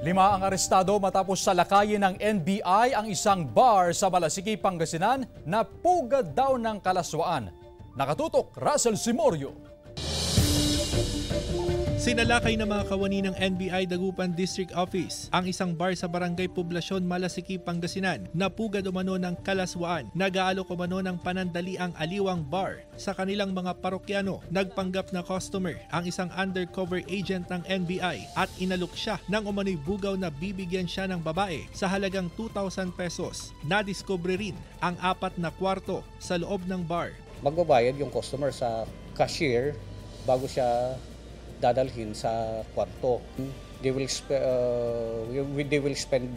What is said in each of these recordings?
5 ang arestado matapos salakayin ng NBI ang isang bar sa Malasiki, Pangasinan na pugad daw ng kalaswaan. Nakatutok, Russell Simorio. Sinalakay ng mga kawani ng NBI Dagupan District Office ang isang bar sa Barangay Poblasyon, Malasiki, Pangasinan na pugad umano ng kalaswaan. Nag-aalok umano ng panandaliang aliwang bar sa kanilang mga parokyano. Nagpanggap na customer ang isang undercover agent ng NBI at inalok siya ng umano'y bugaw na bibigyan siya ng babae sa halagang 2,000 pesos. Nadiskubre rin ang 4 na kwarto sa loob ng bar. Magbabayad yung customer sa cashier bago siya dadalhin sa kwarto. They will spend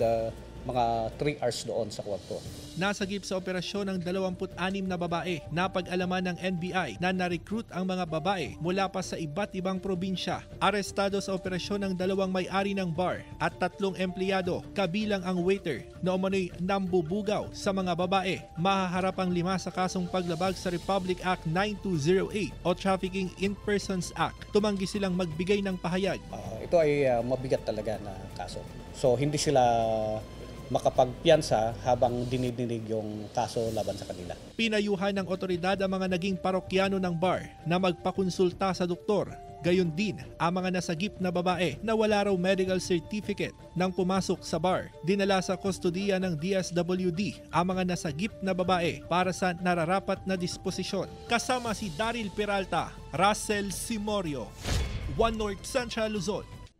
mga 3 hours doon sa kwarto. Nasagip sa operasyon ng 26 na babae. Napag-alaman ng NBI na na-recruit ang mga babae mula pa sa iba't ibang probinsya. Arestado sa operasyon ng 2 may-ari ng bar at 3 empleyado, kabilang ang waiter na umano'y nambubugaw sa mga babae. Mahaharap ang 5 sa kasong paglabag sa Republic Act 9208 o Trafficking in Persons Act. Tumanggi silang magbigay ng pahayag. Ito ay mabigat talaga na kaso. So hindi sila makapagpiyansa habang dinidinig yung kaso laban sa kanila. Pinayuhan ng otoridad ang mga naging parokyano ng bar na magpakonsulta sa doktor. Gayon din ang mga nasagip na babae na wala raw medical certificate nang pumasok sa bar. Dinala sa kustodiya ng DSWD ang mga nasagip na babae para sa nararapat na disposisyon. Kasama si Daryl Peralta, Russell Simorio, One North Central Luzon.